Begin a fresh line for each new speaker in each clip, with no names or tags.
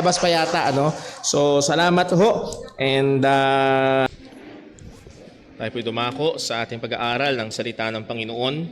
Labas pa yata, ano? So, salamat ho. And tayo po'y dumako sa ating pag-aaral ng salita ng Panginoon.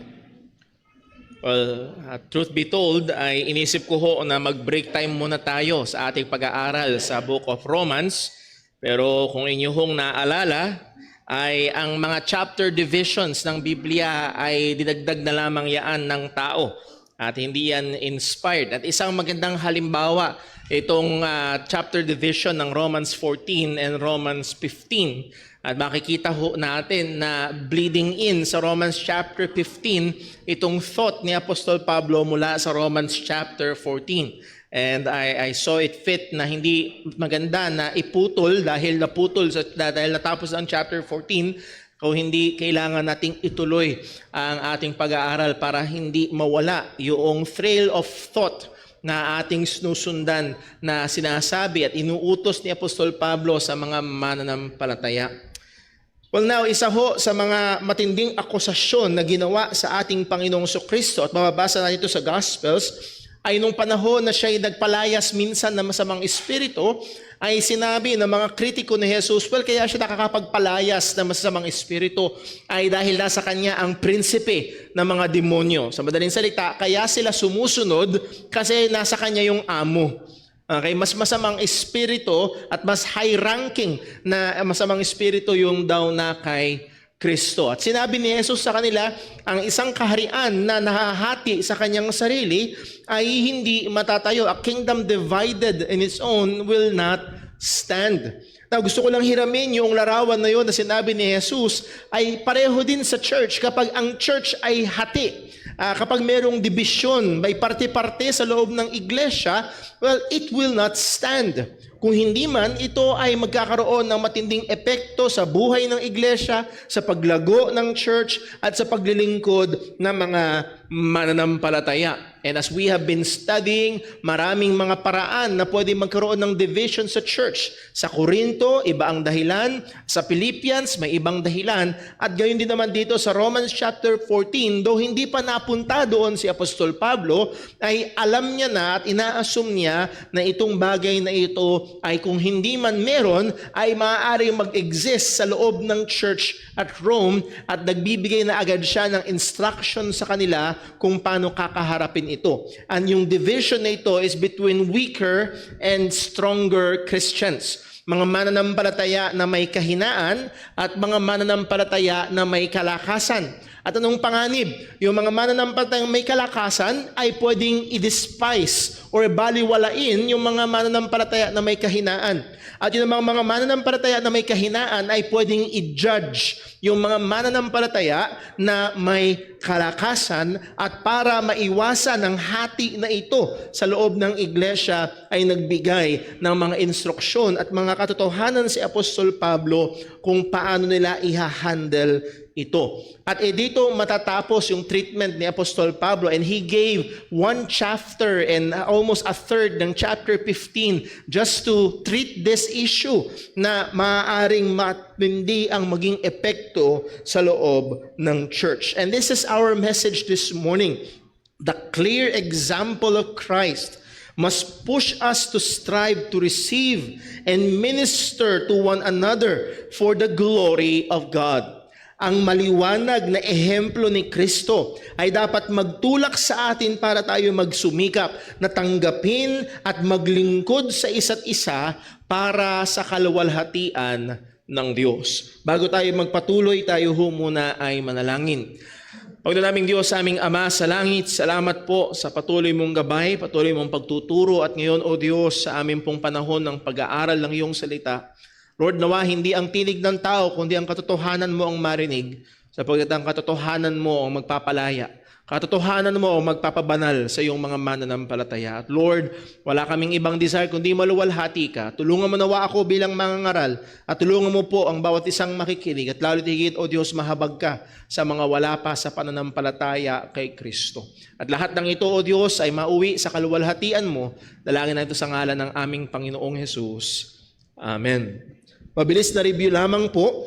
Well, truth be told, ay inisip ko ho na mag-break time muna tayo sa ating pag-aaral sa Book of Romans. Pero kung inyo hong naalala, ay ang mga chapter divisions ng Biblia ay dinagdag na lamang yaan ng tao. At hindi yan inspired. At isang magandang halimbawa, itong chapter division ng Romans 14 and Romans 15. At makikita ho natin na bleeding in sa Romans chapter 15, itong thought ni Apostol Pablo mula sa Romans chapter 14. And I saw it fit na hindi maganda na iputol dahil natapos ang chapter 14, kung hindi kailangan nating ituloy ang ating pag-aaral para hindi mawala yung trail of thought na ating sinusundan na sinasabi at inuutos ni Apostol Pablo sa mga mananampalataya. Well now, isa ho sa mga matinding akusasyon na ginawa sa ating Panginoong Jesucristo at mababasa natin ito sa Gospels ay nung panahon na siya'y nagpalayas minsan ng masamang espiritu, ay sinabi ng mga kritiko ni Jesus, well, kaya siya nakakapagpalayas ng masamang espiritu ay dahil nasa kanya ang prinsipe ng mga demonyo. Sa madaling salita, kaya sila sumusunod kasi nasa kanya yung amo. Okay, mas masamang espiritu at mas high-ranking na masamang espiritu yung daw na kay Kristo. At sinabi ni Jesus sa kanila, ang isang kaharian na nahahati sa kanyang sarili ay hindi matatayo. A kingdom divided in its own will not stand. Now, gusto ko lang hiramin yung larawan na yun na sinabi ni Jesus ay pareho din sa church kapag ang church ay hati. Kapag merong division, may parte-parte sa loob ng iglesia, well, it will not stand. Kung hindi man, ito ay magkakaroon ng matinding epekto sa buhay ng iglesia, sa paglago ng church, at sa paglilingkod ng mga mananampalataya. And as we have been studying, maraming mga paraan na pwede magkaroon ng division sa church. Sa Corinto, iba ang dahilan. Sa Philippians, may ibang dahilan. At gayon din naman dito sa Romans chapter 14, though hindi pa napunta doon si Apostol Pablo, ay alam niya na at ina-assume niya na itong bagay na ito ay kung hindi man meron, ay maaaring mag-exist sa loob ng church at Rome at nagbibigay na agad siya ng instruction sa kanila kung paano kakaharapin ito. And yung division na ito is between weaker and stronger Christians. Mga mananampalataya na may kahinaan at mga mananampalataya na may kalakasan. At anong panganib? Yung mga mananampalatayang may kalakasan ay pwedeng i-despise or baliwalain yung mga mananampalataya na may kahinaan. At yung mga mananampalataya na may kahinaan ay pwedeng i-judge yung mga mananampalataya na may kalakasan at para maiwasan ang hati na ito sa loob ng iglesia ay nagbigay ng mga instruksyon at mga katotohanan si Apostol Pablo kung paano nila i-handle ito. At dito matatapos yung treatment ni Apostol Pablo and he gave one chapter and almost a third ng chapter 15 just to treat this issue na maaaring matindi ang maging epekto sa loob ng church. And this is our message this morning. The clear example of Christ must push us to strive to receive and minister to one another for the glory of God. Ang maliwanag na ehemplo ni Kristo ay dapat magtulak sa atin para tayo magsumikap na tanggapin at maglingkod sa isa't isa para sa kaluwalhatian ng Diyos. Bago tayo magpatuloy, tayo muna ay manalangin. Pagdalaming Diyos sa aming Ama sa langit, salamat po sa patuloy mong gabay, patuloy mong pagtuturo at ngayon, O Diyos, sa aming pong panahon ng pag-aaral ng iyong salita, Lord, nawa hindi ang tinig ng tao, kundi ang katotohanan mo ang marinig, sapagkat ang katotohanan mo ang magpapalaya. Katotohanan mo ang magpapabanal sa iyong mga mananampalataya. At Lord, wala kaming ibang desire kundi maluwalhati ka. Tulungan mo nawa ako bilang mangangaral at tulungan mo po ang bawat isang makikinig. At lalo't higit, O Diyos, mahabag ka sa mga wala pa sa pananampalataya kay Kristo. At lahat ng ito, O Diyos, ay mauwi sa kaluwalhatian mo. Dalangin na ito sa ngalan ng aming Panginoong Jesus. Amen. Mabilis na review lamang po.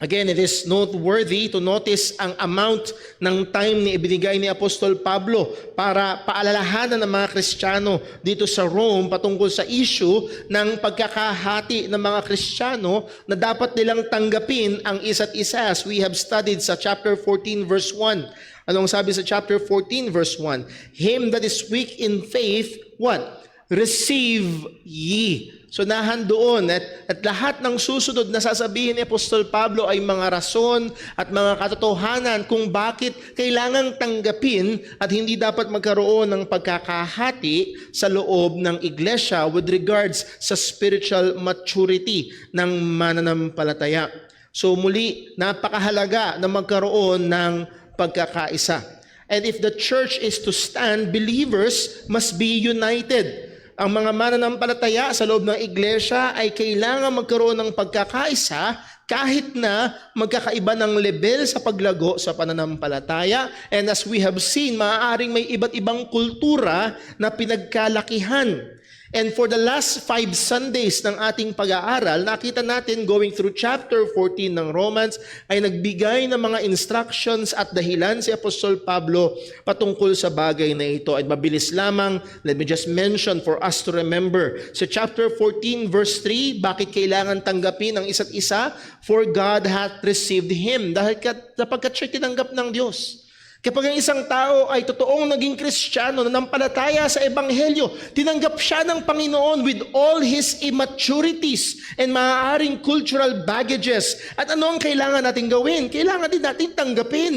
Again, it is noteworthy to notice ang amount ng time ni ibinigay ni Apostol Pablo para paalalahanan ng mga Kristiyano dito sa Rome patungkol sa issue ng pagkakahati ng mga Kristiyano na dapat nilang tanggapin ang isa't isa, as we have studied sa chapter 14 verse 1. Anong sabi sa chapter 14 verse 1? Him that is weak in faith, what? Receive ye. So doon at lahat ng susunod na sasabihin ni Apostol Pablo ay mga rason at mga katotohanan kung bakit kailangang tanggapin at hindi dapat magkaroon ng pagkakahati sa loob ng iglesia with regards sa spiritual maturity ng mananampalataya. So muli, napakahalaga na magkaroon ng pagkakaisa. And if the church is to stand, believers must be united. Ang mga mananampalataya sa loob ng iglesia ay kailangan magkaroon ng pagkakaisa kahit na magkakaiba ng level sa paglago sa pananampalataya. And as we have seen, maaaring may iba't ibang kultura na pinagkalakihan. And for the last 5 Sundays ng ating pag-aaral, nakita natin going through chapter 14 ng Romans ay nagbigay ng mga instructions at dahilan si Apostol Pablo patungkol sa bagay na ito. At mabilis lamang, let me just mention for us to remember. Sa chapter 14 verse 3, bakit kailangan tanggapin ang isa't isa? For God hath received him. Dahil sapagkat siya tinanggap ng Diyos. Kapag ang isang tao ay totoong naging Kristiyano, nanampalataya sa Ebanghelyo, tinanggap siya ng Panginoon with all his immaturities and maaaring cultural baggages. At ano ang kailangan natin gawin? Kailangan din natin tanggapin.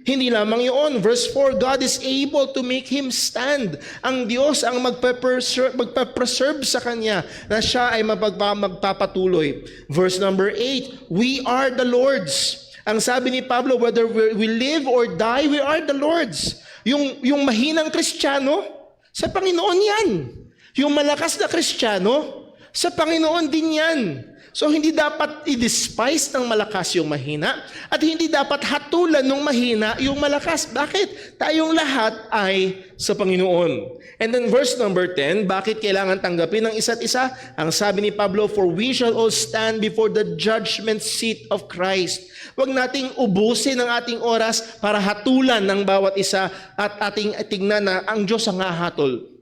Hindi lamang yun. Verse 4, God is able to make him stand. Ang Diyos ang magpapreserve sa kanya na siya ay magpapatuloy. Verse number 8, we are the Lord's. Ang sabi ni Pablo, whether we live or die, we are the Lord's. Yung mahinang Kristiyano, sa Panginoon yan. Yung malakas na Kristiyano, sa Panginoon din yan. So hindi dapat i-despise ng malakas yung mahina at hindi dapat hatulan ng mahina yung malakas. Bakit? Tayong lahat ay sa Panginoon. And then verse number 10, bakit kailangan tanggapin ng isa't isa? Ang sabi ni Pablo, for we shall all stand before the judgment seat of Christ. Huwag nating ubusin ang ating oras para hatulan ng bawat isa at ating tingnan na ang Diyos ang hahatol.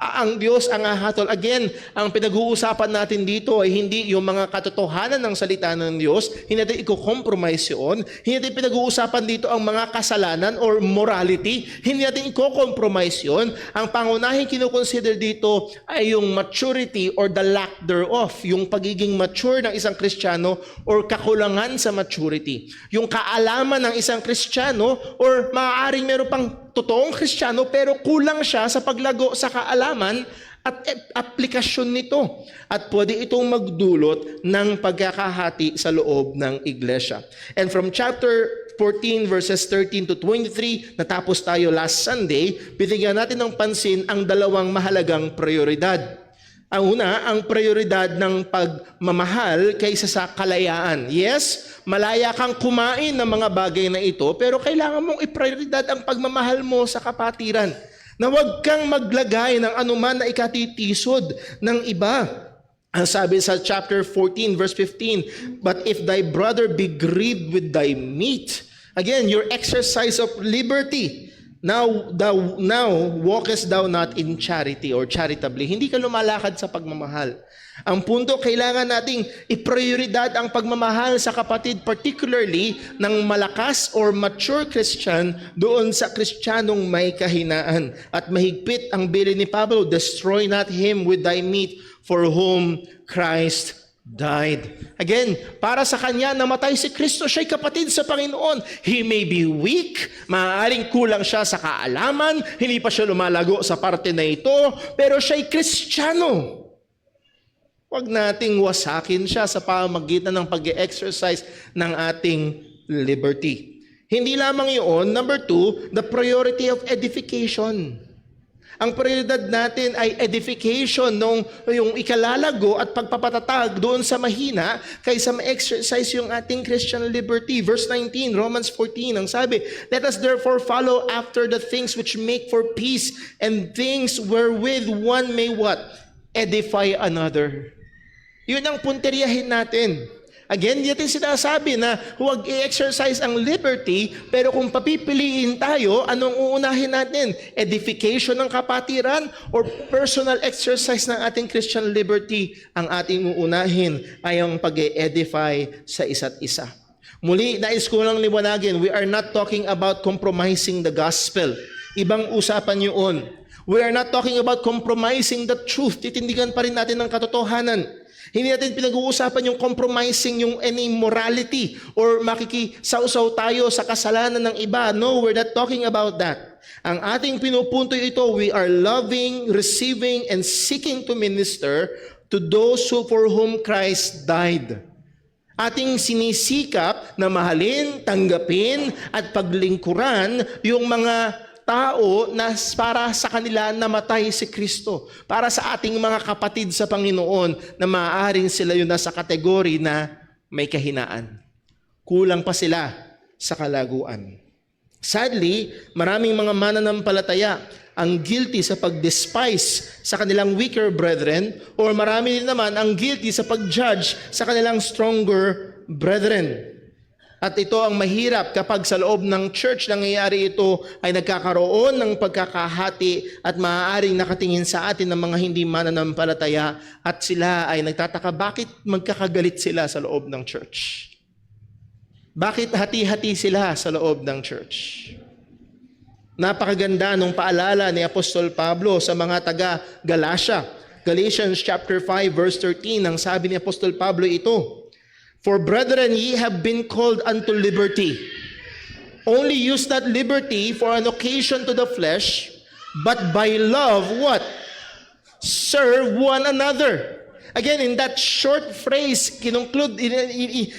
Ang Diyos ang hahatol. Again, ang pinag-uusapan natin dito ay hindi yung mga katotohanan ng salita ng Diyos, hindi natin i-compromise yun, hindi natin pinag-uusapan dito ang mga kasalanan or morality, hindi natin i-compromise yun. Ang pangunahing kinukonsider dito ay yung maturity or the lack thereof, yung pagiging mature ng isang Kristiyano or kakulangan sa maturity. Yung kaalaman ng isang Kristiyano or maaaring meron pang totoong Kristiyano pero kulang siya sa paglago sa kaalaman at aplikasyon nito. At pwede itong magdulot ng pagkakahati sa loob ng iglesia. And from chapter 14 verses 13 to 23, natapos tayo last Sunday, binigyan natin ng pansin ang dalawang mahalagang prioridad. Ang una, ang prioridad ng pagmamahal kaysa sa kalayaan. Yes, malaya kang kumain ng mga bagay na ito, pero kailangan mong iprioridad ang pagmamahal mo sa kapatiran. Na huwag kang maglagay ng anuman na ikatitisod ng iba. Ang sabi sa chapter 14 verse 15, but if thy brother be grieved with thy meat, again, your exercise of liberty, Now walkest thou not in charity or charitably. Hindi ka lumalakad sa pagmamahal. Ang punto, kailangan nating iprioridad ang pagmamahal sa kapatid, particularly ng malakas or mature Christian doon sa Kristiyanong may kahinaan. At mahigpit ang bilin ni Pablo, destroy not him with thy meat for whom Christ died. Again, para sa kanya namatay si Kristo, siya'y kapatid sa Panginoon. He may be weak, maaaring kulang siya sa kaalaman, hindi pa siya lumalago sa parte na ito, pero siya'y Kristiyano. Huwag nating wasakin siya sa pamamagitan ng pag-exercise ng ating liberty. Hindi lamang yun, number 2, the priority of edification. Ang prioridad natin ay edification yung ikalalago at pagpapatatag doon sa mahina kaysa ma-exercise yung ating Christian liberty. Verse 19, Romans 14, ang sabi, let us therefore follow after the things which make for peace and things wherewith one may what? Edify another. Yun ang punteriyahin natin.
Again, di natin sinasabi na huwag i-exercise ang liberty, pero kung papipiliin tayo, anong uunahin natin? Edification ng kapatiran or personal exercise ng ating Christian liberty? Ang ating uunahin ay ang pag-edify sa isa't isa. Muli, nais ko lang liwanagin, we are not talking about compromising the gospel. Ibang usapan yun. We are not talking about compromising the truth. Titindigan pa rin natin ang katotohanan. Hindi natin pinag-uusapan yung compromising yung any morality or makikisawsaw tayo sa kasalanan ng iba. No, we're not talking about that. Ang ating pinupunto ito, we are loving, receiving, and seeking to minister to those for whom Christ died. Ating sinisikap na mahalin, tanggapin, at paglingkuran yung mga tao na para sa kanila namatay si Kristo. Para sa ating mga kapatid sa Panginoon na maaaring sila yun nasa kategory na may kahinaan. Kulang pa sila sa kalaguan. Sadly, maraming mga mananampalataya ang guilty sa pag-despise sa kanilang weaker brethren or marami din naman ang guilty sa pag-judge sa kanilang stronger brethren. At ito ang mahirap kapag sa loob ng church nangyayari ito ay nagkakaroon ng pagkakahati at maaaring nakatingin sa atin ng mga hindi mananampalataya at sila ay nagtataka bakit magkakagalit sila sa loob ng church. Bakit hati-hati sila sa loob ng church? Napakaganda nung paalala ni Apostol Pablo sa mga taga Galatia. Galatians chapter 5 verse 13, ang sabi ni Apostol Pablo ito, "For brethren, ye have been called unto liberty. Only use not liberty for an occasion to the flesh, but by love, what? Serve one another." Again, in that short phrase, kinunclude,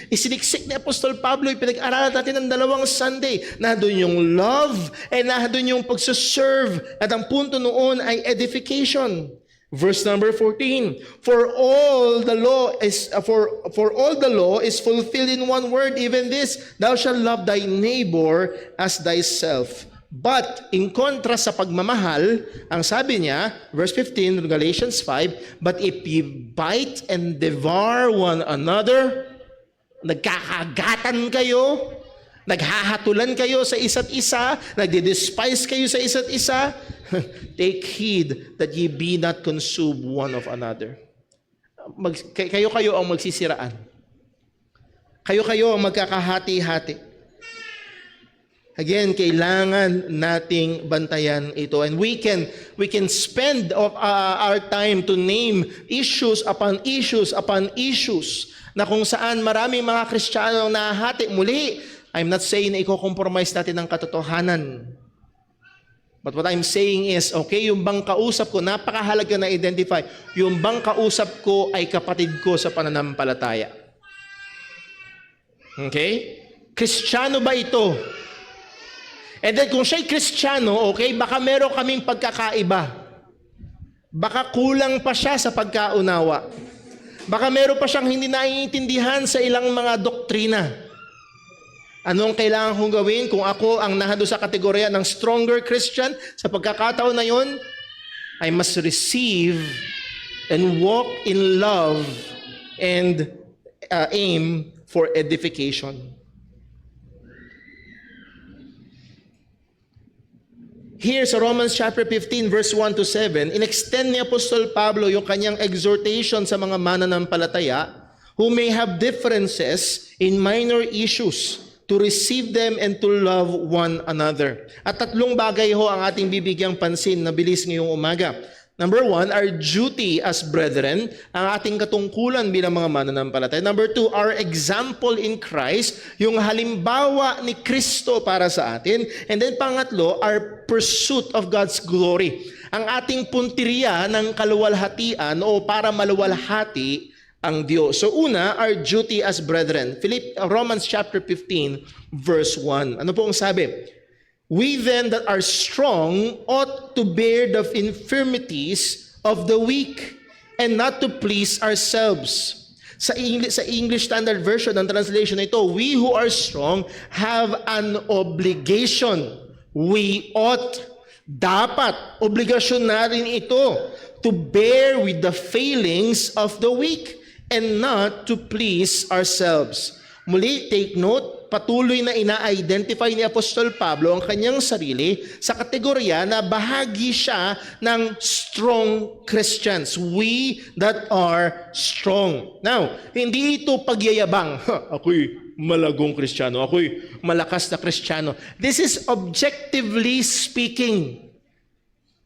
isiniksik ni Apostol Pablo, pinag-aralan natin ng 2 Sunday. Nandun yung love, and nandun yung pagsuserve. At ang punto noon ay edification. Verse number 14, for all the law is fulfilled in one word, even this, thou shalt love thy neighbor as thyself. But in kontra sa pagmamahal, ang sabi niya, verse 15, Galatians 5, but if ye bite and devour one another, nagkakagatan kayo, naghahatulan kayo sa isa't isa, nagdi-despise kayo sa isa't isa, take heed that ye be not consumed one of another. Kayo ang magsisiraan. Kayo ang magkakahati-hati. Again, kailangan nating bantayan ito. And we can spend our time to name issues upon issues upon issues na kung saan maraming mga Kristiyano na hati. Muli, I'm not saying na i-compromise natin ang katotohanan. But what I'm saying is, okay, yung bang kausap ko, napakahalaga na identify, yung bang kausap ko ay kapatid ko sa pananampalataya. Okay? Kristiyano ba ito? And then kung siya'y Kristiyano, okay, baka meron kaming pagkakaiba. Baka kulang pa siya sa pagkaunawa. Baka meron pa siyang hindi naiintindihan sa ilang mga doktrina. Anong kailangan kong gawin kung ako ang nahado sa kategorya ng stronger Christian? Sa pagkakataon na yon, I must receive and walk in love and aim for edification. Here sa Romans chapter 15 verse 1 to 7, in-extend ni Apostol Pablo yung kanyang exhortation sa mga mananampalataya who may have differences in minor issues to receive them and to love one another. At 3 bagay ho ang ating bibigyang pansin na bilis ngayong umaga. Number 1, our duty as brethren, ang ating katungkulan bilang mga mananampalataya. Number 2, our example in Christ, yung halimbawa ni Kristo para sa atin. And then pangatlo, our pursuit of God's glory. Ang ating punteriya ng kaluwalhatian o para maluwalhati ang Diyos. So una, our duty as brethren. Romans chapter 15, verse 1. Ano po ang sabi? We then that are strong ought to bear the infirmities of the weak and not to please ourselves. Sa English Standard Version, ang translation na ito, we who are strong have an obligation. We ought, dapat, obligasyon natin ito to bear with the failings of the weak and not to please ourselves. Muli, take note, patuloy na ina-identify ni Apostol Pablo ang kanyang sarili sa kategorya na bahagi siya ng strong Christians. We that are strong. Now, hindi ito pagyayabang. Ako'y malagong Kristiyano. Ako'y malakas na Kristiyano. This is objectively speaking.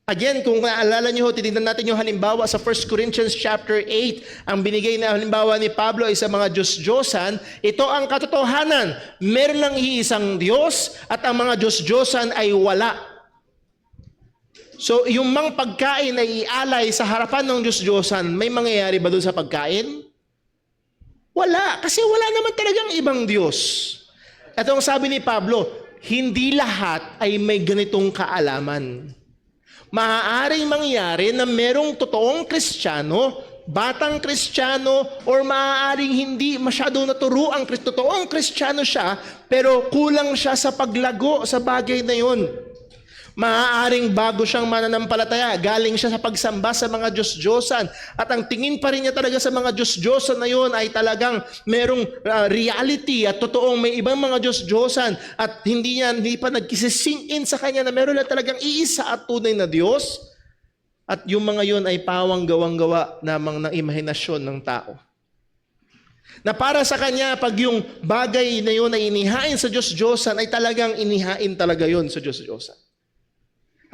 Again, kung naalala niyo, titignan natin yung halimbawa sa 1 Corinthians chapter 8. Ang binigay na halimbawa ni Pablo ay sa mga Diyos-Diyosan. Ito ang katotohanan. Meron lang iisang Diyos at ang mga Diyos-Diyosan ay wala. So, yung mga pagkain ay ialay sa harapan ng Diyos-Diyosan, may mangyayari ba doon sa pagkain? Wala. Kasi wala naman talagang ibang Diyos. Ito ang sabi ni Pablo, hindi lahat ay may ganitong kaalaman. Maaaring mangyari na merong totoong Kristiyano, batang Kristiyano, or maaaring hindi masyado naturuang totoong Kristiyano siya, pero kulang siya sa paglago sa bagay na yun. Maaaring bago siyang mananampalataya, galing siya sa pagsamba sa mga Diyos-Diyosan, at ang tingin pa rin niya talaga sa mga Diyos-Diyosan na yun ay talagang merong reality at totoong may ibang mga Diyos-Diyosan, at hindi pa nagkisisink in sa kanya na meron na talagang iisa at tunay na Diyos, at yung mga yun ay pawang gawang-gawa namang ng imahinasyon ng tao. Na para sa kanya, pag yung bagay na yun ay inihain sa Diyos-Diyosan, ay talagang inihain talaga yun sa Diyos-Diyosan.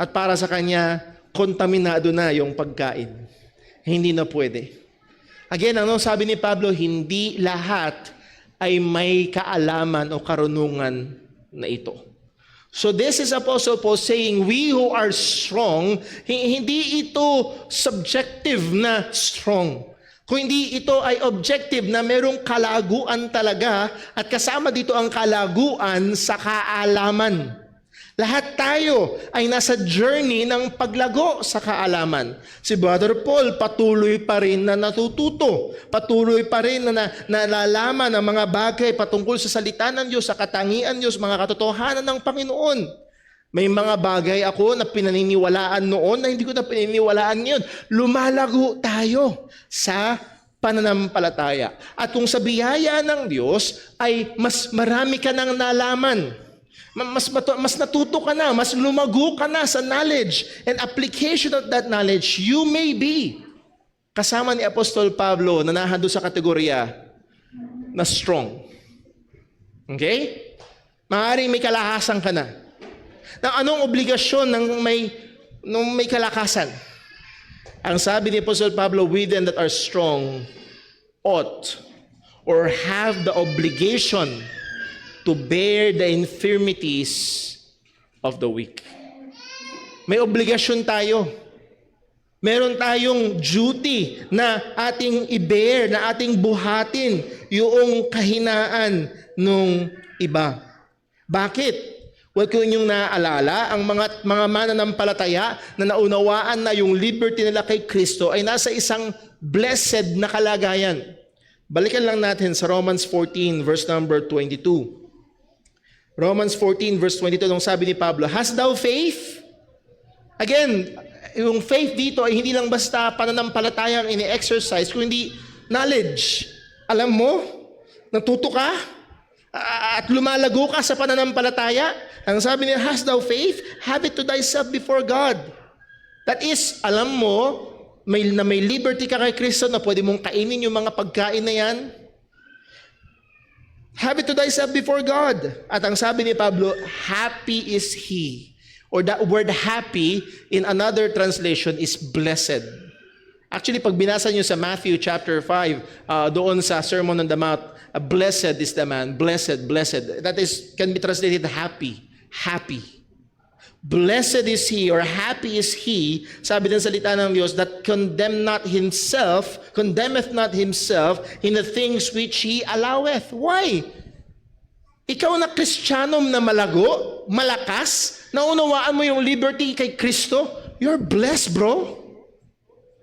At para sa kanya, kontaminado na yung pagkain. Hindi na pwede. Again, ano sabi ni Pablo, hindi lahat ay may kaalaman o karunungan na ito. So this is Apostle Paul saying, we who are strong, hindi ito subjective na strong. Kung hindi ito ay objective na merong kalaguan talaga, at kasama dito ang kalaguan sa kaalaman. Lahat tayo ay nasa journey ng paglago sa kaalaman. Si Brother Paul patuloy pa rin na natututo. Patuloy pa rin na nalalaman ang mga bagay patungkol sa salita ng Diyos, sa katangian Diyos, mga katotohanan ng Panginoon. May mga bagay ako na pinaniniwalaan noon na hindi ko na pinaniniwalaan ngayon. Lumalago tayo sa pananampalataya. At kung sa biyaya ng Diyos ay mas marami ka nang nalaman. Mas natuto ka na, mas lumago ka na sa knowledge and application of that knowledge, you may be kasama ni Apostol Pablo na nahando sa kategorya na strong. Okay? Maaaring may kalakasan ka na. Anong obligasyon ng may kalakasan? Ang sabi ni Apostol Pablo, we then that are strong ought or have the obligation to bear the infirmities of the weak. May obligasyon tayo. Meron tayong duty na ating i-bear, na ating buhatin yung kahinaan ng iba. Bakit? Well, kung inyong naaalala, ang mga mananampalataya na naunawaan na yung liberty nila kay Kristo ay nasa isang blessed na kalagayan. Balikan lang natin sa Romans 14 verse number 22. Romans 14 verse 22, nung sabi ni Pablo, hast thou faith? Again, yung faith dito ay hindi lang basta pananampalatayang ini-exercise, kundi knowledge. Alam mo, natuto ka, at lumalago ka sa pananampalataya. Ang sabi niya, hast thou faith? Have it to thyself before God. That is, alam mo, may liberty ka kay Kristo na pwede mong kainin yung mga pagkain na yan. Have it to thyself before God. At ang sabi ni Pablo, happy is he. Or that word happy in another translation is blessed. Actually, pag binasa nyo sa Matthew chapter 5, doon sa Sermon on the Mount, blessed is the man, blessed, blessed. That is, can be translated happy, happy. Blessed is he or happy is he, sabi ng salita ng Diyos, that condemneth not himself in the things which he alloweth. Why? Ikaw na Kristiyano na malago, malakas, naunawaan mo yung liberty kay Kristo, you're blessed, bro.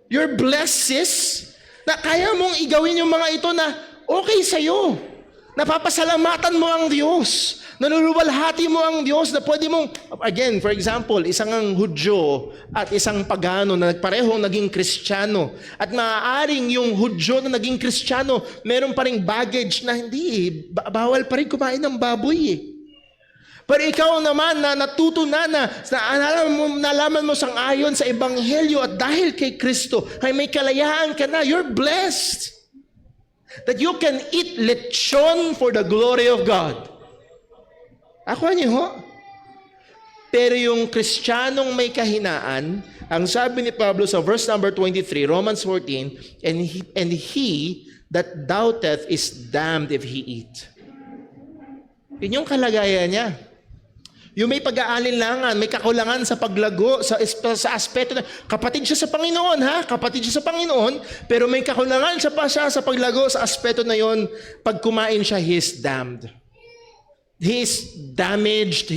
You're blessed, sis. Na kaya mong igawin yung mga ito na okay sa'yo. Napapasalamatan mo ang Diyos. Naluluwalhati mo ang Diyos na pwede mong, again, for example, isang ang Hudyo at isang pagano na parehong naging Kristiyano. At maaaring yung Hudyo na naging Kristiyano, meron pa ring baggage na hindi, bawal pa rin kumain ng baboy eh. Pero ikaw naman na natuto na nalaman mo sang ayon sa Ebanghelyo at dahil kay Kristo ay may kalayaan ka na, you're blessed. That you can eat lechon for the glory of God. Ako niyo ho. Pero yung Kristiyanong may kahinaan, ang sabi ni Pablo sa verse number 23, Romans 14, and he that doubteth is damned if he eat. Yun yung kalagayan niya. Yung may pag-aalinlangan, may kakulangan sa paglago, sa aspeto na, kapatid siya sa Panginoon, ha? Kapatid siya sa Panginoon, pero may kakulangan siya sa paglago, sa aspeto na yon, pag kumain siya, he is damned. He is damaged,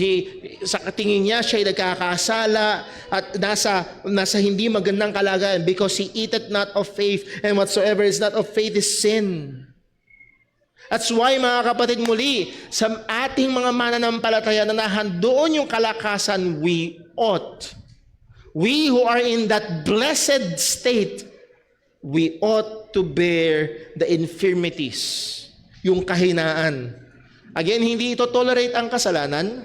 sa tingin niya, siya ay nagkakasala at nasa hindi magandang kalagayan because he eateth not of faith and whatsoever is not of faith is sin. That's why mga kapatid muli, sa ating mga mananampalataya na nahandoon yung kalakasan, we ought. We who are in that blessed state, we ought to bear the infirmities, yung kahinaan. Again, hindi ito tolerate ang kasalanan,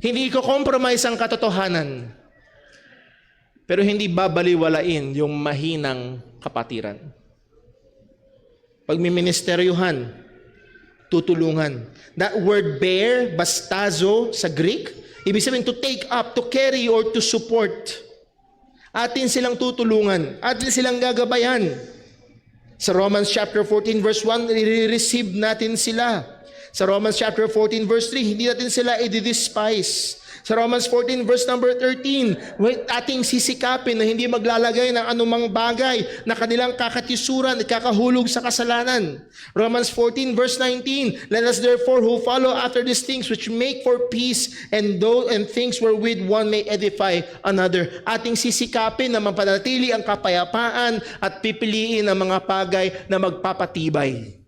hindi ko compromise ang katotohanan, pero hindi babaliwalain yung mahinang kapatiran. Pag miministeryuhan, tutulungan. That word bear, bastazo sa Greek, ibig sabihin to take up, to carry, or to support. Atin silang tutulungan, atin silang gagabayan. Sa Romans chapter 14 verse 1, i-receive natin sila. Sa Romans chapter 14 verse 3, hindi natin sila i-despise. Sa Romans 14 verse number 13, ating sisikapin na hindi maglalagay ng anumang bagay na kanilang kakatisuran at kakahulog sa kasalanan. Romans 14 verse 19, let us therefore who follow after these things which make for peace and things wherewith one may edify another. Ating sisikapin na mapanatili ang kapayapaan at pipiliin ang mga bagay na magpapatibay,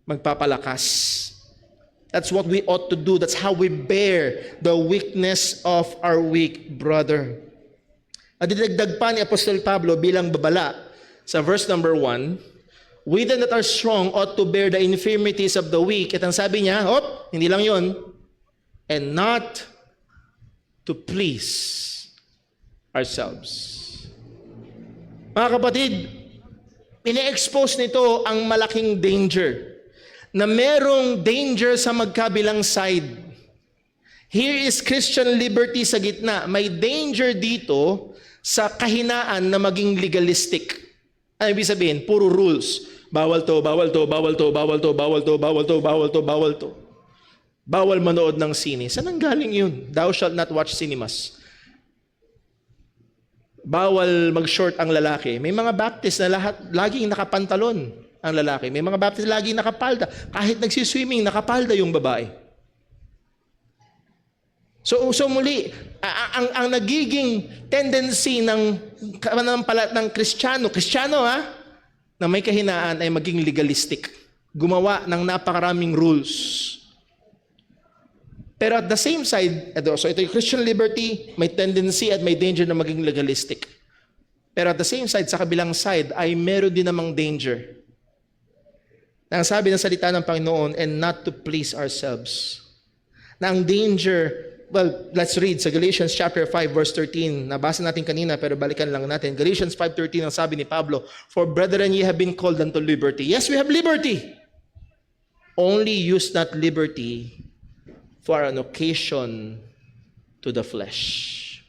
magpapalakas. That's what we ought to do. That's how we bear the weakness of our weak brother. At dinagdag pa ni Apostol Pablo bilang babala sa verse number 1, we then that are strong ought to bear the infirmities of the weak. At ang sabi niya, hindi lang yun, and not to please ourselves. Mga kapatid, ine-expose nito ang malaking danger na merong danger sa magkabilang side. Here is Christian liberty sa gitna. May danger dito sa kahinaan na maging legalistic. Ano ibig sabihin? Puro rules. Bawal to, bawal to, bawal to, bawal to, bawal to, bawal to, bawal to, bawal to. Bawal manood ng sine. Saan ang galing yun? Thou shalt not watch cinemas. Bawal mag-short ang lalaki. May mga Baptist na laging nakapantalon ang lalaki. May mga Baptist lagi nakapalda. Kahit nagsiswimming, nakapalda yung babae. So muli, ang nagiging tendency ng Kristiyano na may kahinaan ay maging legalistic. Gumawa ng napakaraming rules. Pero at the same side, so ito yung Christian liberty, may tendency at may danger na maging legalistic. Pero at the same side, sa kabilang side, ay meron din namang danger. Na ang sabi ng salita ng Panginoon, and not to please ourselves. Na ang danger, well, let's read sa Galatians chapter 5 verse 13. Nabasa natin kanina pero balikan lang natin. Galatians 5:13 ang sabi ni Pablo, for brethren ye have been called unto liberty. Yes, we have liberty. Only use not liberty for an occasion to the flesh.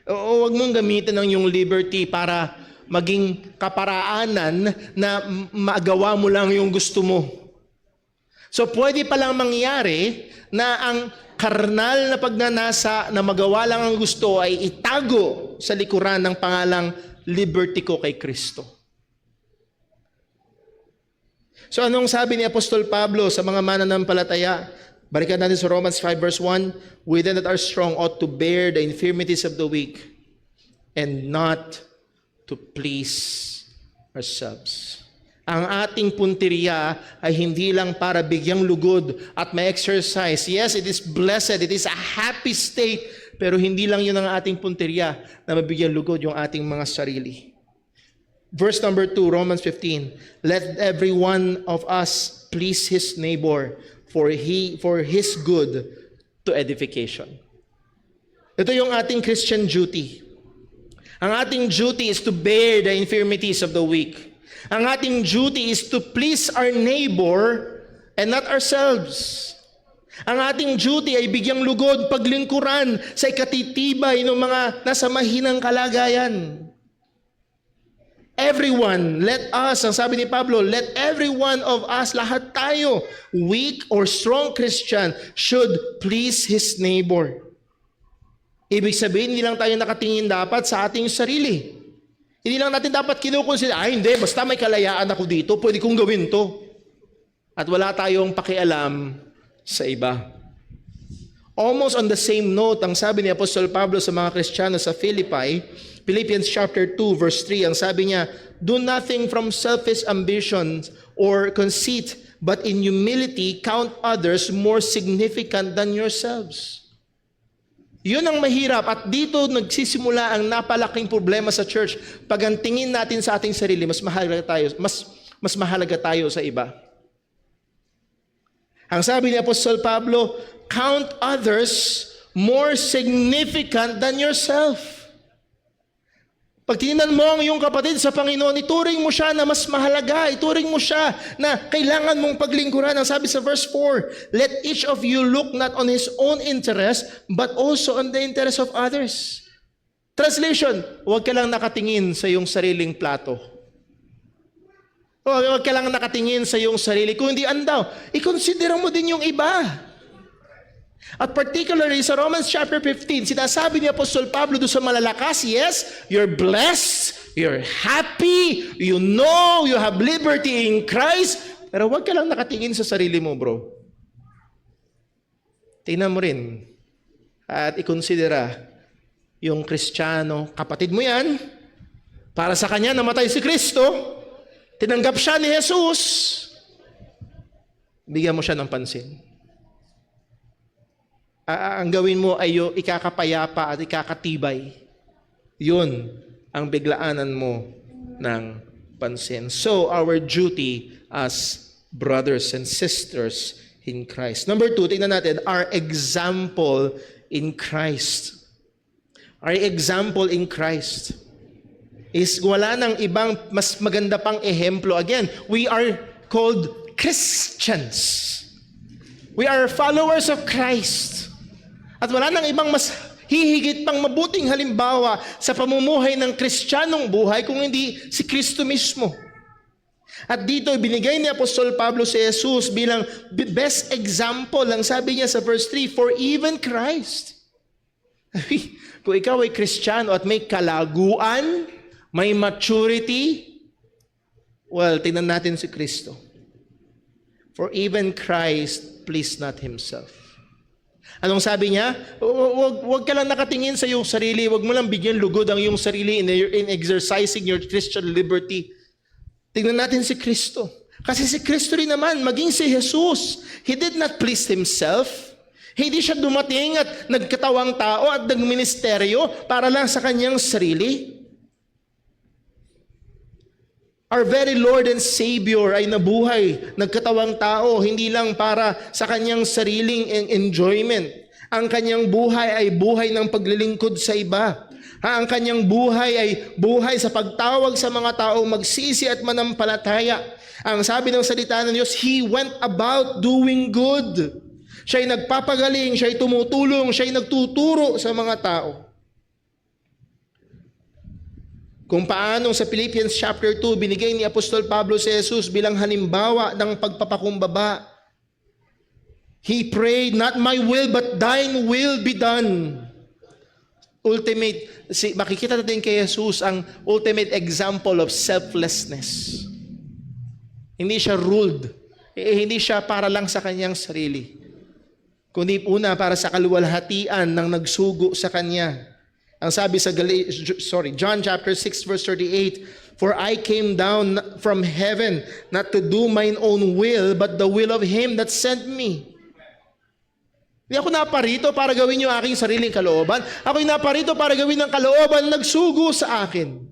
O wag mong gamitin ang yung liberty para maging kaparaanan na magawa mo lang yung gusto mo. So pwede palang mangyari na ang karnal na pagnanasa na magawa lang ang gusto ay itago sa likuran ng pangalang liberty ko kay Kristo. So anong sabi ni Apostol Pablo sa mga mananampalataya? Balikan natin sa Romans 5 verse 1, we then that are strong ought to bear the infirmities of the weak and not to please ourselves. Ang ating punteriya ay hindi lang para bigyang lugod at may exercise. Yes, it is blessed, it is a happy state, pero hindi lang yun ang ating punteriya na mabigyan lugod yung ating mga sarili. Verse number 2, Romans 15. Let every one of us please his neighbor for his good to edification. Ito yung ating Christian duty. Ang ating duty is to bear the infirmities of the weak. Ang ating duty is to please our neighbor and not ourselves. Ang ating duty ay bigyang lugod, paglingkuran sa ikatitibay ng mga nasa mahinang kalagayan. Everyone, let us, ang sabi ni Pablo, let every one of us, lahat tayo, weak or strong Christian, should please his neighbor. Ibig sabihin, hindi lang tayo nakatingin dapat sa ating sarili. Hindi lang natin dapat kinukonsider, hindi, basta may kalayaan ako dito, pwede kong gawin to. At wala tayong pakialam sa iba. Almost on the same note, ang sabi ni Apostol Pablo sa mga Kristiyano sa Philippi, Philippians chapter 2 verse 3, ang sabi niya, do nothing from selfish ambitions or conceit, but in humility count others more significant than yourselves. Yun ang mahirap at dito nagsisimula ang napalaking problema sa church. Pag ang tingin natin sa ating sarili, mas mahalaga tayo sa iba. Ang sabi ni Apostol Pablo, count others more significant than yourself. Pag tinignan mo ang iyong kapatid sa Panginoon, ituring mo siya na mas mahalaga. Ituring mo siya na kailangan mong paglingkuran. Ang sabi sa verse 4, let each of you look not on his own interest, but also on the interest of others. Translation, huwag ka lang nakatingin sa iyong sariling plato. Huwag ka lang nakatingin sa iyong sarili. Kung hindi andaw, i-consider mo din yung iba. At particularly sa Romans chapter 15, sinasabi ni Apostol Pablo doon sa malalakas, yes, you're blessed, you're happy, you know, you have liberty in Christ, pero huwag ka lang nakatingin sa sarili mo, bro. Tingnan mo rin at ikonsidera yung Kristiyano, kapatid mo yan, para sa kanya namatay si Kristo, tinanggap siya ni Jesus, bigyan mo siya ng pansin. Ang gawin mo ay ikakapayapa at ikakatibay. Yun ang biglaanan mo ng pansin. So, our duty as brothers and sisters in Christ. Number 2, tingnan natin, our example in Christ. Our example in Christ is wala nang ibang mas maganda pang ehemplo. Again, we are called Christians. We are followers of Christ. At wala nang ibang mas hihigit pang mabuting halimbawa sa pamumuhay ng Kristiyanong buhay kung hindi si Kristo mismo. At dito binigay ni Apostol Pablo si Jesus bilang best example. Ang sabi niya sa verse 3, for even Christ. Kung ikaw ay Kristiyano at may kalaguan, may maturity, well, tingnan natin si Kristo. For even Christ pleased not himself. Anong sabi niya? Huwag ka lang nakatingin sa iyong sarili. Huwag mo lang bigyan lugod ang iyong sarili in exercising your Christian liberty. Tingnan natin si Kristo. Kasi si Kristo rin naman, maging si Jesus, He did not please Himself. Hindi siya dumating at nagkatawang tao at nagministeryo para lang sa kanyang sarili. Our very Lord and Savior ay nabuhay, nagkatawang tao, hindi lang para sa kanyang sariling enjoyment. Ang kanyang buhay ay buhay ng paglilingkod sa iba. Ang kanyang buhay ay buhay sa pagtawag sa mga taong magsisi at manampalataya. Ang sabi ng salita ng Diyos, He went about doing good. Siya'y nagpapagaling, siya'y tumutulong, siya'y nagtuturo sa mga tao. Kung paano sa Philippians chapter 2, binigay ni Apostol Pablo si Jesus bilang halimbawa ng pagpapakumbaba. He prayed, not my will, but thine will be done. Makikita natin kay Jesus ang ultimate example of selflessness. Hindi siya ruled. Hindi siya para lang sa kanyang sarili. Kundi una para sa kaluwalhatian ng nagsugo sa kanya. Ang sabi sa John chapter 6 verse 38, For I came down from heaven not to do mine own will, but the will of Him that sent me. Hindi ako naparito para gawin yung aking sariling kalooban. Ako'y naparito para gawin ang kalooban na nagsugo sa akin.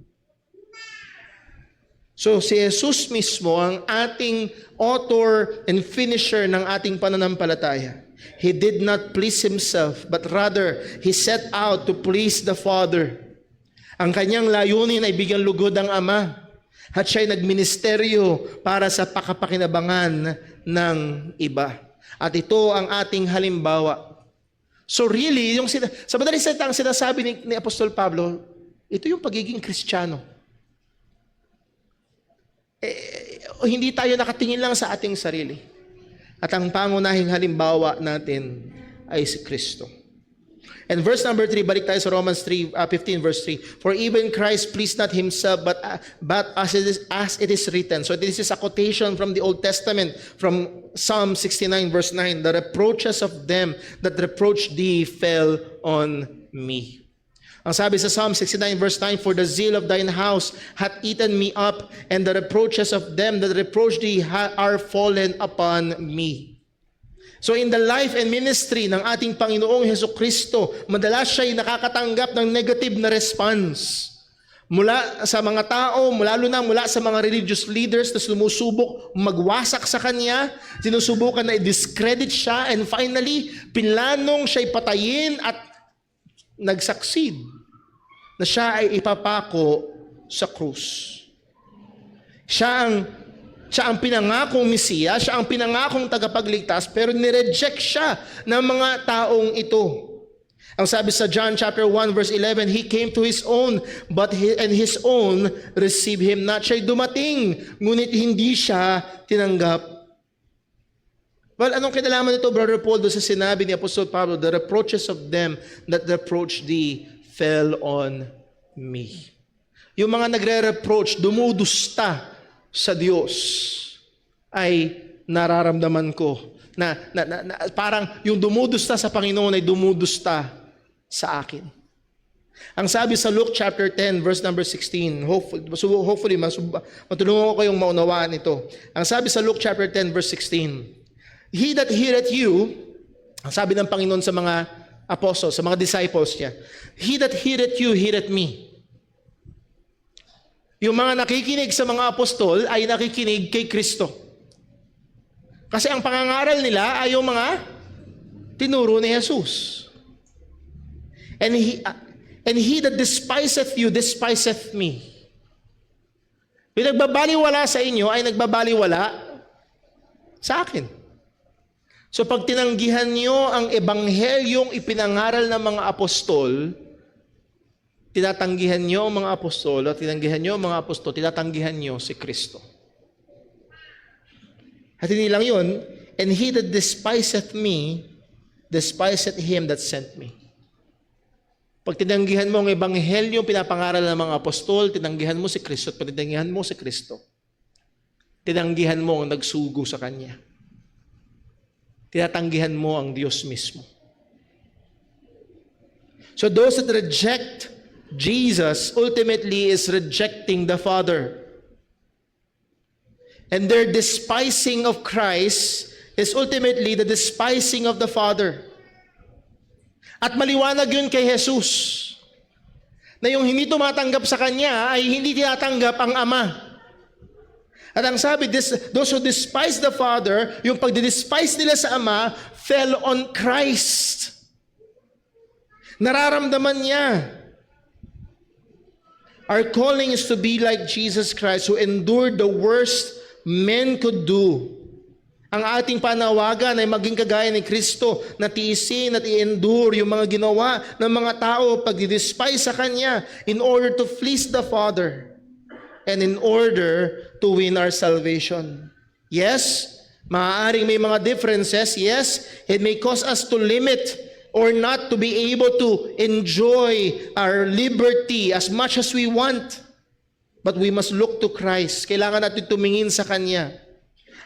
So si Jesus mismo ang ating author and finisher ng ating pananampalataya. He did not please Himself, but rather He set out to please the Father. Ang kanyang layunin ay bigyan lugod ang Ama. At siya'y nagministeryo para sa pakapakinabangan ng iba. At ito ang ating halimbawa. So really, sa madaling salita ang sinasabi ni Apostol Pablo, ito yung pagiging Kristiyano. Hindi tayo nakatingin lang sa ating sarili. At ang pangunahing halimbawa natin ay si Kristo. And verse number 3, balik tayo sa Romans 15 verse 3. For even Christ pleased not Himself, but as it is written. So this is a quotation from the Old Testament, from Psalm 69 verse 9. The reproaches of them that reproached thee fell on me. Ang sabi sa Psalm 69 verse 9, for the zeal of thine house hath eaten me up, and the reproaches of them that reproach thee are fallen upon me. So in the life and ministry ng ating Panginoong Hesukristo, madalas siya'y nakakatanggap ng negative na response. Mula sa mga tao, lalo na mula sa mga religious leaders na sumusubok magwasak sa Kanya, sinusubukan na i-discredit siya, and finally, pinlanong siya'y patayin at nag-succeed na siya ay ipapako sa krus. Siya ang pinangakong Mesiya, siya ang pinangakong tagapagligtas, pero nireject siya ng mga taong ito. Ang sabi sa John chapter 1 verse 11, He came to His own, and His own received Him not. Siya'y dumating, ngunit hindi siya tinanggap. Well, anong kinalaman nito, Brother Paul, doon sa sinabi ni Apostol Pablo, the reproaches of them that reproached thee fell on me. Yung mga nagre-reproach, dumudusta sa Diyos, ay nararamdaman ko na parang yung dumudusta sa Panginoon ay dumudusta sa akin. Ang sabi sa Luke chapter 10 verse number 16, hopefully matulungan ko kayong maunawaan ito. Ang sabi sa Luke chapter 10 verse 16, He that heareth you, ang sabi ng Panginoon sa mga apostles, sa mga disciples niya, He that heareth you, heareth me. Yung mga nakikinig sa mga apostol ay nakikinig kay Kristo. Kasi ang pangangaral nila ay yung mga tinuro ni Jesus. And he that despiseth you, despiseth me. Yung nagbabaliwala sa inyo ay nagbabaliwala sa akin. So pag tinanggihan nyo ang ebanghelyong ipinangaral ng mga apostol, tinatanggihan nyo ang mga apostol, at tinanggihan nyo ang mga apostol, tinatanggihan nyo si Kristo. At hindi lang yun, and he that despiseth me, despiseth him that sent me. Pag tinanggihan mo ang ebanghelyong pinapangaral ng mga apostol, tinanggihan mo si Kristo, at pag tinanggihan mo si Kristo, tinanggihan mo ang nagsugo sa Kanya. Tinatanggihan mo ang Diyos mismo. So those that reject Jesus ultimately is rejecting the Father. And their despising of Christ is ultimately the despising of the Father. At maliwanag yun kay Jesus, na yung hindi tumatanggap sa Kanya ay hindi tinatanggap ang Ama. At ang sabi, those who despise the Father, yung pagdidespise nila sa Ama, fell on Christ. Nararamdaman niya. Our calling is to be like Jesus Christ, who endured the worst men could do. Ang ating panawagan ay maging kagaya ni Kristo, na tiisin at i-endure yung mga ginawa ng mga tao pag-despise sa Kanya in order to please the Father and in order to win our salvation. Yes, maaaring may mga differences. Yes, it may cause us to limit or not to be able to enjoy our liberty as much as we want. But we must look to Christ. Kailangan natin tumingin sa Kanya.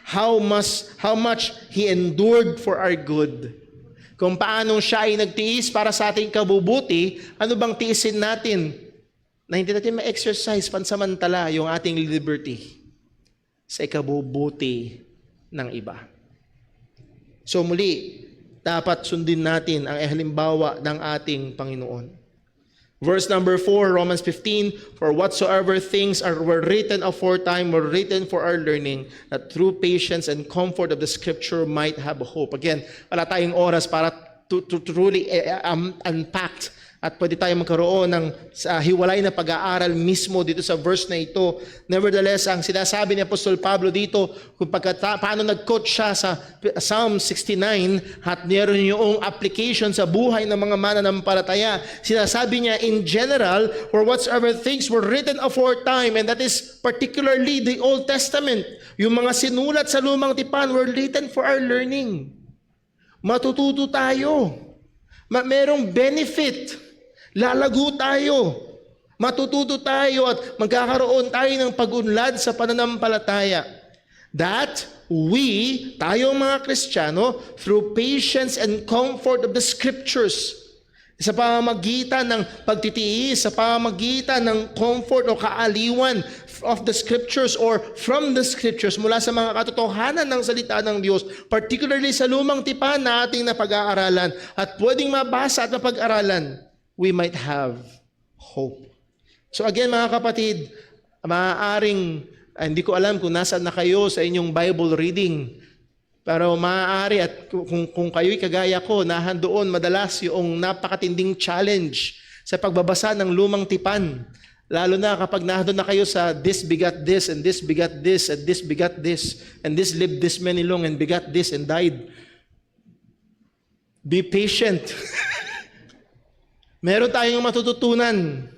How much He endured for our good. Kung paanong siya ay nagtiis para sa ating kabubuti, ano bang tiisin natin? na hindi natin ma-exercise pansamantala yung ating liberty sa ikabubuti ng iba. So muli, dapat sundin natin ang halimbawa ng ating Panginoon. Verse number 4, Romans 15, for whatsoever things were written aforetime were written for our learning, that through patience and comfort of the Scripture might have hope. Again, wala tayong oras para to truly unpack at pwede tayong magkaroon ng hiwalay na pag-aaral mismo dito sa verse na ito. Nevertheless, ang sinasabi ni Apostol Pablo dito, kung paano nag-quote siya sa Psalm 69 at meron yung application sa buhay ng mga mananampalataya, sinasabi niya in general, for whatsoever things were written aforetime, and that is particularly the Old Testament, yung mga sinulat sa lumang tipan were written for our learning. Matututo tayo. Merong benefit. Lalago tayo. Matututo tayo at magkakaroon tayo ng pag-unlad sa pananampalataya. That we, tayong mga Kristiyano, through patience and comfort of the Scriptures, sa pamamagitan ng pagtitiis, sa pamamagitan ng comfort o kaaliwan of the Scriptures or from the Scriptures, mula sa mga katotohanan ng salita ng Diyos, particularly sa lumang tipan na ating napag-aaralan at pwedeng mabasa at mapag-aralan, we might have hope. So again mga kapatid, maaaring, hindi ko alam kung nasaan na kayo sa inyong Bible reading, pero maaari at kung kayo'y kagaya ko, nahandoon madalas yung napakatinding challenge sa pagbabasa ng lumang tipan. Lalo na kapag nahandoon na kayo sa this begat this, and this begat this, and this begat this, and this lived this many long, and begat this, and died. Be patient. Meron tayong matututunan.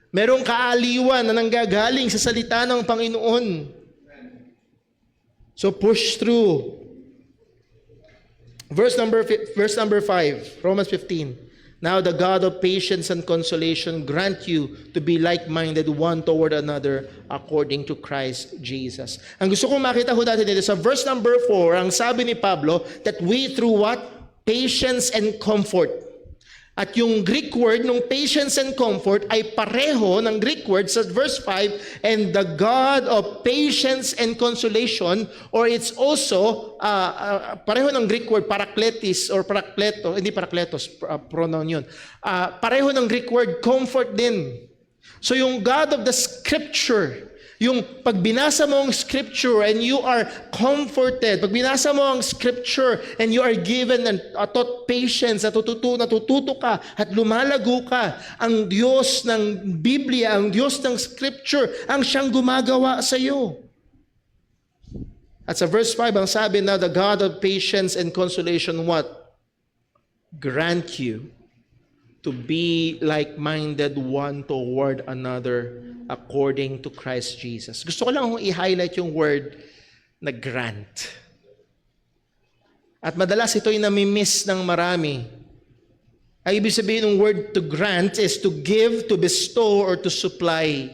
Merong kaaliwan na nanggagaling sa salita ng Panginoon. So push through. Verse number 5, Romans 15. Now the God of patience and consolation grant you to be like-minded one toward another according to Christ Jesus. Ang gusto kong makita ho natin dito sa verse number 4, ang sabi ni Pablo, that we through what? Patience and comfort. At yung Greek word ng patience and comfort ay pareho ng Greek word sa verse 5, and the God of patience and consolation, or it's also pareho ng Greek word parakletos or parakleto, hindi parakletos, pronoun yun. Pareho ng Greek word comfort din. So yung God of the Scripture, yung pag binasa mo ang Scripture and you are comforted, pag binasa mo ang Scripture and you are given a taught patience, natututo ka at lumalago ka, ang Diyos ng Biblia, ang Diyos ng Scripture, ang siyang gumagawa sa iyo. At sa verse 5, ang sabi na, the God of patience and consolation, what? Grant you to be like-minded one toward another according to Christ Jesus. Gusto ko lang i-highlight yung word na grant. At madalas ito'y nami-miss ng marami. Ay ibig sabihin ng word to grant is to give, to bestow, or to supply.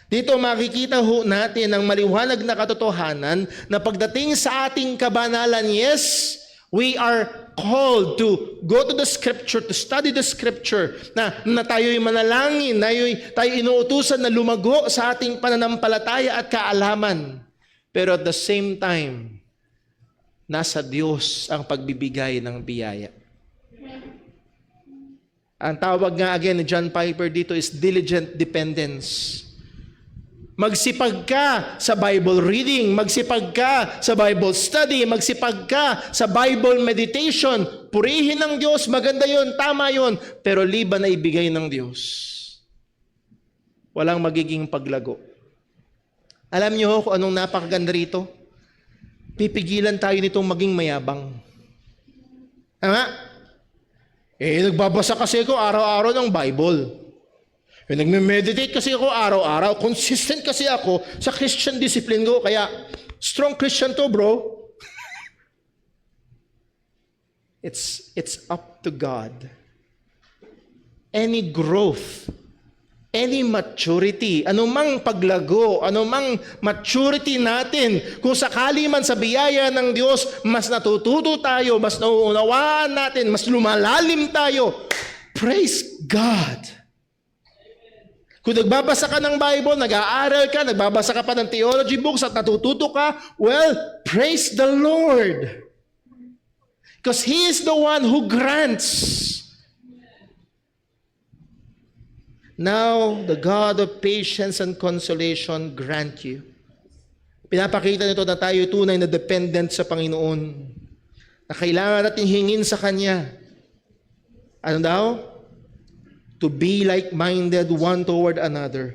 Dito makikita ho natin ang maliwanag na katotohanan na pagdating sa ating kabanalan, yes, we are called to go to the Scripture, to study the Scripture, na tayo'y manalangin, tayo inuutusan na lumago sa ating pananampalataya at kaalaman. Pero at the same time, nasa Diyos ang pagbibigay ng biyaya. Ang tawag nga again ni John Piper dito is diligent dependence. Magsipag ka sa Bible reading, magsipag ka sa Bible study, magsipag ka sa Bible meditation. Purihin ng Diyos, maganda yon, tama yon, pero liban na ibigay ng Diyos. Walang magiging paglago. Alam niyo kung anong napakaganda rito? Pipigilan tayo nitong maging mayabang. Tama? Nagbabasa kasi ako araw-araw ng Bible. Nagme-meditate kasi ako araw-araw. Consistent kasi ako sa Christian discipline ko. Kaya, strong Christian to, bro. It's up to God. Any growth, any maturity, anumang paglago, anumang maturity natin, kung sakali man sa biyaya ng Diyos, mas natututo tayo, mas nauunawaan natin, mas lumalalim tayo. Praise God. Kung nagbabasa ka ng Bible, nag-aaral ka, nagbabasa ka pa ng theology books at natututo ka, well, praise the Lord. Because He is the one who grants. Now, the God of patience and consolation grant you. Pinapakita nito na tayo tunay na dependent sa Panginoon. Na kailangan natin hingin sa Kanya. Ano daw? To be like-minded one toward another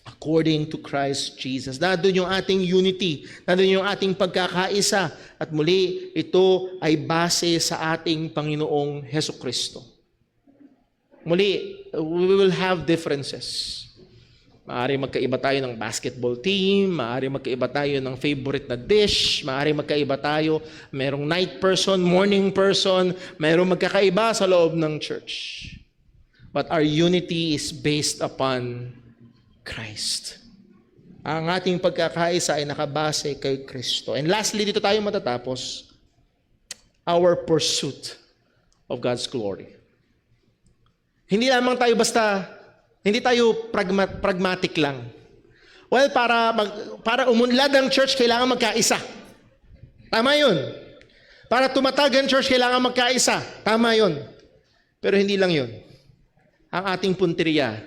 according to Christ Jesus. Nandun yung ating unity. Nandun yung ating pagkakaisa. At muli, ito ay base sa ating Panginoong Hesukristo. Muli, we will have differences. Maaari magkaiba tayo ng basketball team, maaari magkaiba tayo ng favorite na dish, maaari magkaiba tayo, merong night person, morning person, merong magkakaiba sa loob ng church. But our unity is based upon Christ. Ang ating pagkakaisa ay nakabase kay Kristo. And lastly, dito tayo matatapos, our pursuit of God's glory. Hindi lamang tayo hindi tayo pragmatic lang. Well, para umunlad ang church, kailangan magkaisa. Tama yun. Para tumatag ang church, kailangan magkaisa. Tama yun. Pero hindi lang yun. Ang ating punteriya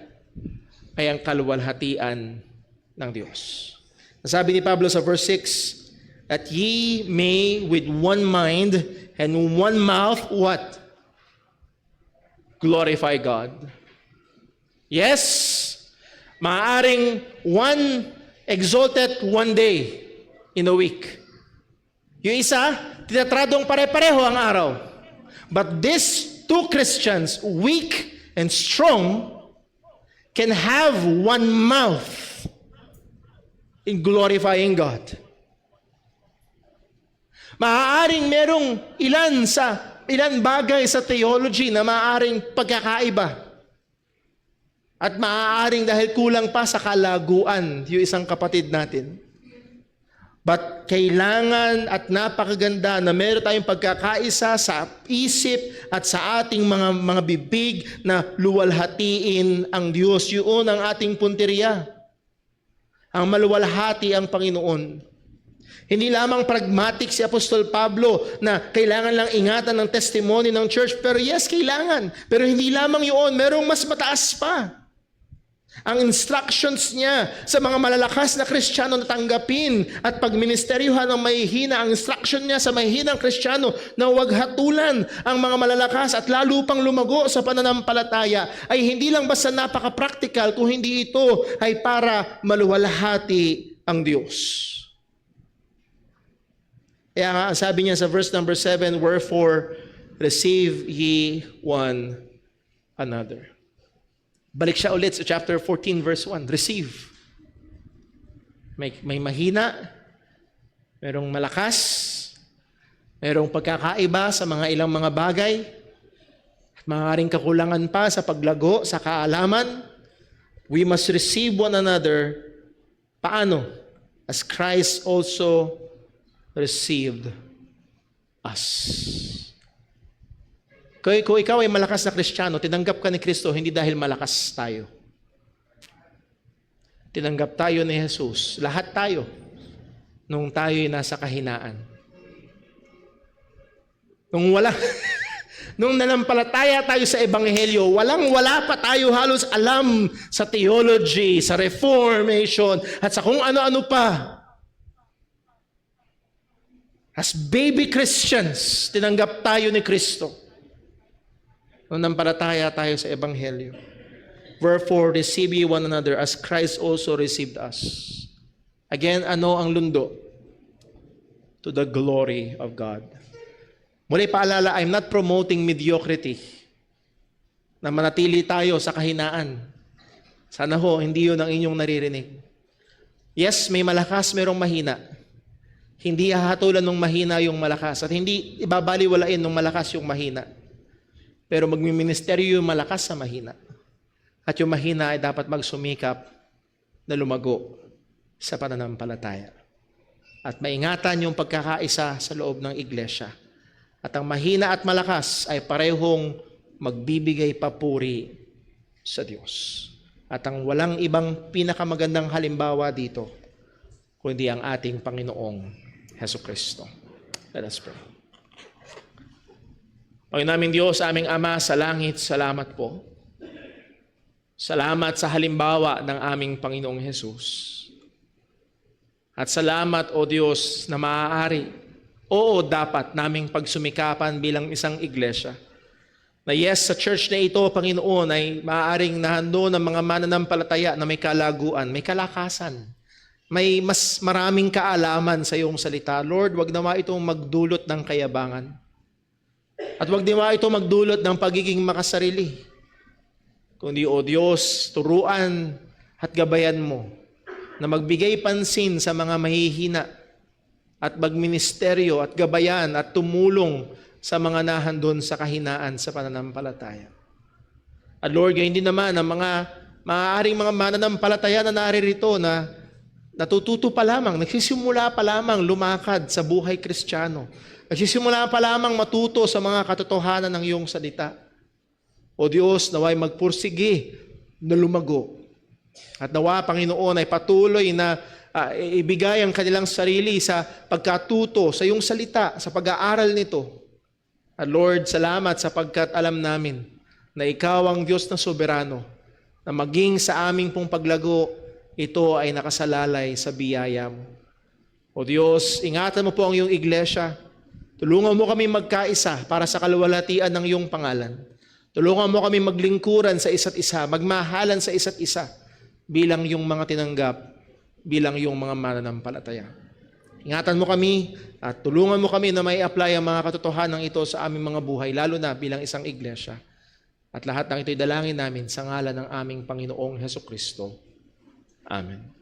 ay ang kaluwalhatian ng Diyos. Nasabi ni Pablo sa verse 6, that ye may with one mind and one mouth, what? Glorify God. Yes, maaaring one exalted one day in a week. Yung isa, tinatradong pare-pareho ang araw. But these two Christians, weak and strong, can have one mouth in glorifying God. Maaaring merong ilan bagay sa theology na maaaring pagkakaiba. At maaaring dahil kulang pa sa kalaguan yung isang kapatid natin. But kailangan at napakaganda na meron tayong pagkakaisa sa isip at sa ating mga bibig na luwalhatiin ang Diyos. Yun ang ating punteriya. Ang maluwalhati ang Panginoon. Hindi lamang pragmatic si Apostol Pablo na kailangan lang ingatan ng testimony ng church. Pero yes, kailangan. Pero hindi lamang yun. Merong mas mataas pa. Ang instructions niya sa mga malalakas na Kristiyano na tanggapin at pagministeryuhan ng mahihina, ang instruction niya sa mahihinang Kristiyano na huwag hatulan ang mga malalakas at lalo pang lumago sa pananampalataya ay hindi lang basta napaka-practical, kung hindi ito ay para maluwalhati ang Diyos. Kaya nga, sabi niya sa verse number 7, wherefore receive ye one another. Balik siya ulit sa chapter 14 verse 1. Receive. May mahina, merong malakas, merong pagkakaiba sa mga ilang mga bagay, at maaaring kakulangan pa sa paglago, sa kaalaman. We must receive one another. Paano? As Christ also received us. Kung ikaw ay malakas na Kristiyano, tinanggap ka ni Kristo hindi dahil malakas tayo. Tinanggap tayo ni Jesus. Lahat tayo. Nung tayo ay nasa kahinaan. Nung nanampalataya tayo sa Ebanghelyo, wala pa tayo halos alam sa theology, sa Reformation, at sa kung ano-ano pa. As baby Christians, tinanggap tayo ni Kristo. Nung nampalataya tayo sa Ebanghelyo. Wherefore, receive ye one another as Christ also received us. Again, ano ang lundo? To the glory of God. Muli paalala, I'm not promoting mediocrity. Na manatili tayo sa kahinaan. Sana ho, hindi yun ang inyong naririnig. Yes, may malakas, merong mahina. Hindi hahatulan ng mahina yung malakas. At hindi ibabaliwalain ng malakas yung mahina. Pero magmiministeryo yung malakas sa mahina. At yung mahina ay dapat magsumikap na lumago sa pananampalataya. At maingatan yung pagkakaisa sa loob ng iglesia. At ang mahina at malakas ay parehong magbibigay papuri sa Diyos. At ang walang ibang pinakamagandang halimbawa dito, kundi ang ating Panginoong Hesukristo. Let us pray. Panginoon naming Diyos, aming Ama sa langit, salamat po. Salamat sa halimbawa ng aming Panginoong Hesus. At salamat, O Diyos, na maaari, oo, dapat naming pagsumikapan bilang isang iglesia. Na yes, sa church na ito, Panginoon, ay maaaring nahando ng mga mananampalataya na may kalaguan, may kalakasan, may mas maraming kaalaman sa iyong salita. Lord, wag nawa itong magdulot ng kayabangan. At wag nawa itong magdulot ng pagiging makasarili. Kundi, O Diyos, turuan at gabayan mo na magbigay pansin sa mga mahihina at magministeryo at gabayan at tumulong sa mga nahandon sa kahinaan sa pananampalataya. At Lord, gayon din naman ang mga maaaring mga mananampalataya na naririto na natututo pa lamang, nagsisimula pa lamang lumakad sa buhay Kristiyano. Nagsisimula pa lamang matuto sa mga katotohanan ng iyong salita. O Diyos, naway magpursige na lumago. At nawa, Panginoon, ay patuloy na ibigay ang kanilang sarili sa pagkatuto sa iyong salita, sa pag-aaral nito. At Lord, salamat sapagkat alam namin na Ikaw ang Diyos na soberano, na maging sa aming pong paglago, ito ay nakasalalay sa biyaya mo. O Diyos, ingatan mo po ang iyong iglesia. Tulungan mo kami magkaisa para sa kaluwalhatian ng iyong pangalan. Tulungan mo kami maglingkuran sa isa't isa, magmahalan sa isa't isa bilang yung mga tinanggap, bilang yung mga mananampalataya. Ingatan mo kami at tulungan mo kami na may apply ang mga katotohanan ito sa aming mga buhay, lalo na bilang isang iglesia. At lahat ng ito'y dalangin namin sa ngalan ng aming Panginoong Hesukristo. Amen.